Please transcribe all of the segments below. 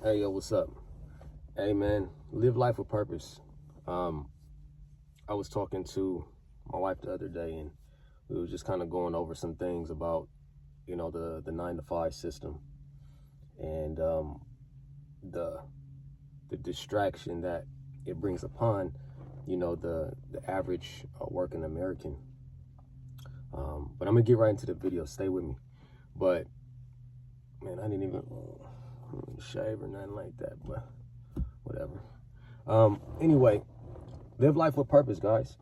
Hey, yo, what's up? Hey, man, live life with purpose. I was talking to my wife the other day, and we were just kind of going over some things about, the 9 to 5 system and the the distraction that it brings upon, the average working American. But I'm gonna get right into the video. Stay with me. But man, I didn't even shave or nothing like that. But whatever. Anyway, live life with purpose, guys.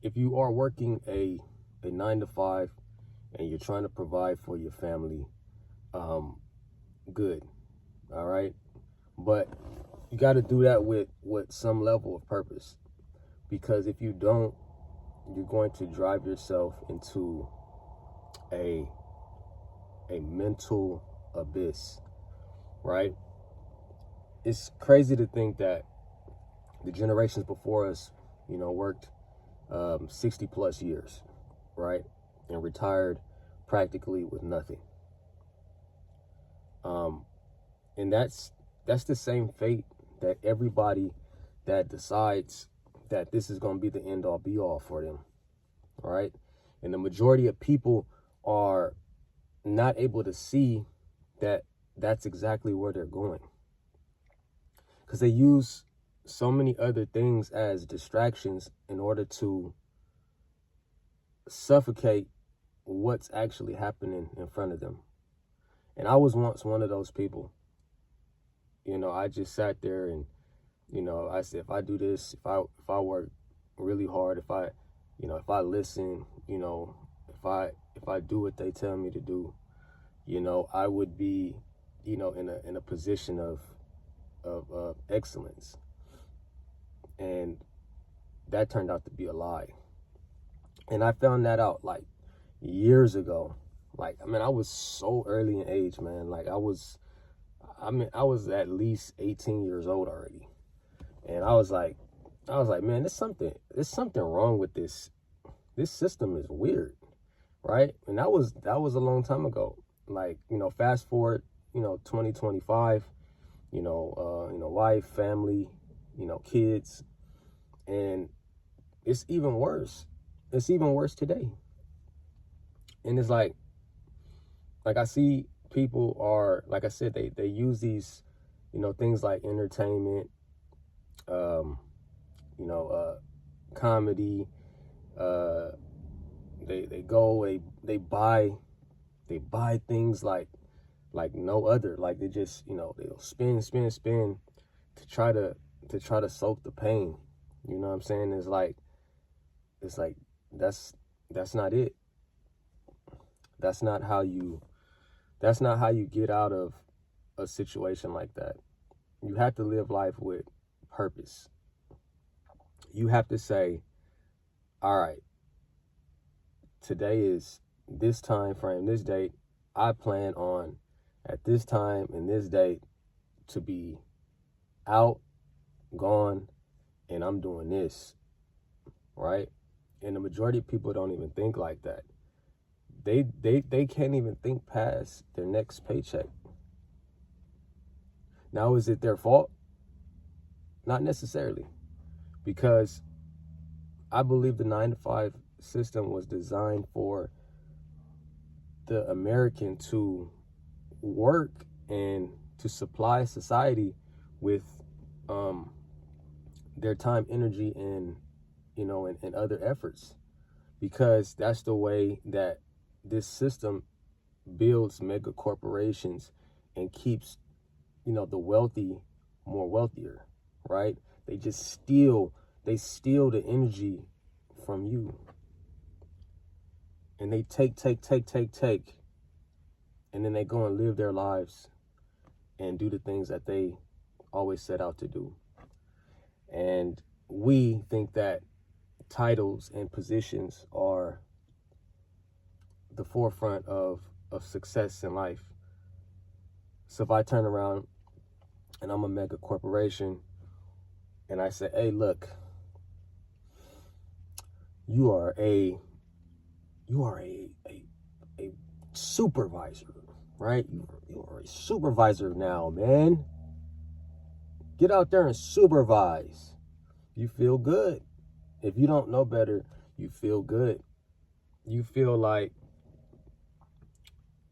If you are working a 9 to 5 and you're trying to provide for your family, good, all right. But you got to do that with some level of purpose, because if you don't, you're going to drive yourself into a mental abyss, right? It's crazy to think that the generations before us, worked 60 plus years, right? And retired practically with nothing. And that's the same fate that everybody that decides that this is going to be the end all be all for them, right? And the majority of people are not able to see that that's exactly where they're going, because they use so many other things as distractions in order to suffocate what's actually happening in front of them. And I was once one of those people. I just sat there and, I said, if I do this, if I work really hard, if I listen, if I do what they tell me to do, I would be, in a position of excellence. And that turned out to be a lie. And I found that out like years ago. I was so early in age, man. I was at least 18 years old already. And I was like, man, there's something wrong with this. This system is weird, right? And that was a long time ago. Fast forward, 2025, wife, family, kids, and it's even worse. It's even worse today. And it's like I see people are, like I said, they use these, things like entertainment, comedy. They buy things like no other. Like they just, they'll spin to try to soak the pain. You know what I'm saying? It's like that's not it. That's not how you get out of a situation like that. You have to live life with purpose. You have to say, all right, today is this time frame, this date. I plan on at this time and this date to be out, gone, and I'm doing this, right? And the majority of people don't even think like that. They can't even think past their next paycheck. Now, is it their fault? Not necessarily, because I believe the 9 to 5 system was designed for the American to work and to supply society with their time, energy, and and other efforts, because that's the way that this system builds mega corporations and keeps the wealthy more wealthier, right? They steal the energy from you, and they take, and then they go and live their lives and do the things that they always set out to do. And we think that titles and positions are the forefront of success in life. So if I turn around and I'm a mega corporation and I say, hey, look, you are a supervisor, right? You You're a supervisor now, man. Get out there and supervise. You feel good. If you don't know better, you feel good. You feel like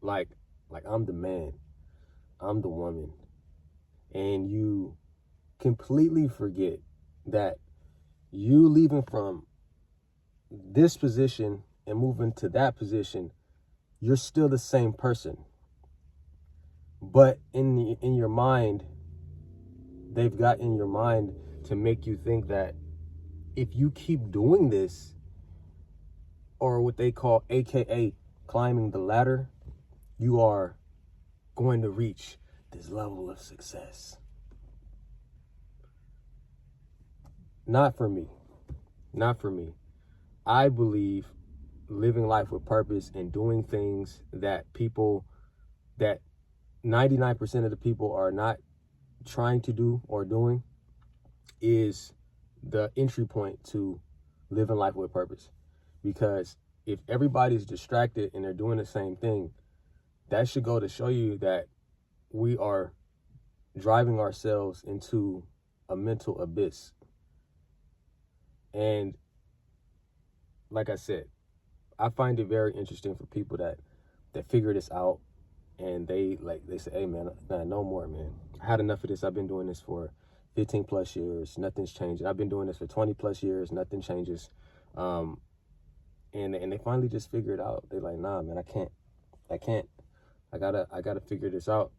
I'm the man. I'm the woman. And you completely forget that you leaving from this position and moving to that position, you're still the same person. But in your mind, they've got in your mind to make you think that if you keep doing this, or what they call AKA climbing the ladder, you are going to reach this level of success. Not for me. Not for me. I believe living life with purpose and doing things that 99% of the people are not trying to do or doing is the entry point to living life with purpose. Because if everybody's distracted and they're doing the same thing, that should go to show you that we are driving ourselves into a mental abyss. And like I said, I find it very interesting for people that figure this out and they say, hey man, nah, no more, man. I had enough of this. I've been doing this for 15 plus years. Nothing's changing. I've been doing this for 20 plus years. Nothing changes. And they finally just figure it out. They're like, nah, man, I can't. I gotta figure this out.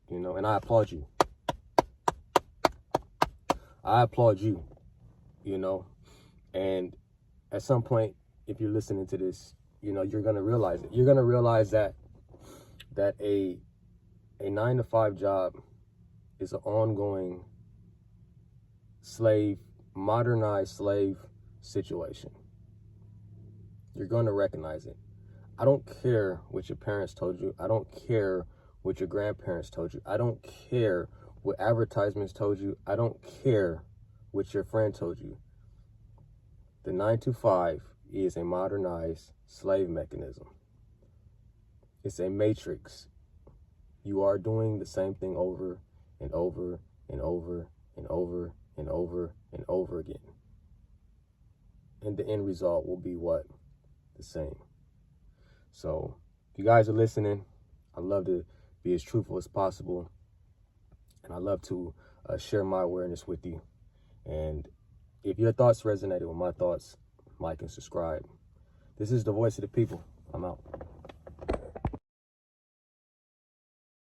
You know, and I applaud you. You know, and at some point, if you're listening to this, you know, you're gonna realize it. You're gonna realize that a 9-to-5 job is an ongoing modernized slave situation. You're gonna recognize it. I don't care what your parents told you. I don't care what your grandparents told you. I don't care what advertisements told you. I don't care what your friend told you. The 9-to-5 is a modernized slave mechanism. It's a matrix. You are doing the same thing over and over and over and over and over and over again. And the end result will be what? The same. So if you guys are listening, I love to be as truthful as possible. And I love to share my awareness with you. And if your thoughts resonated with my thoughts, like and subscribe. This is the voice of the people. I'm out.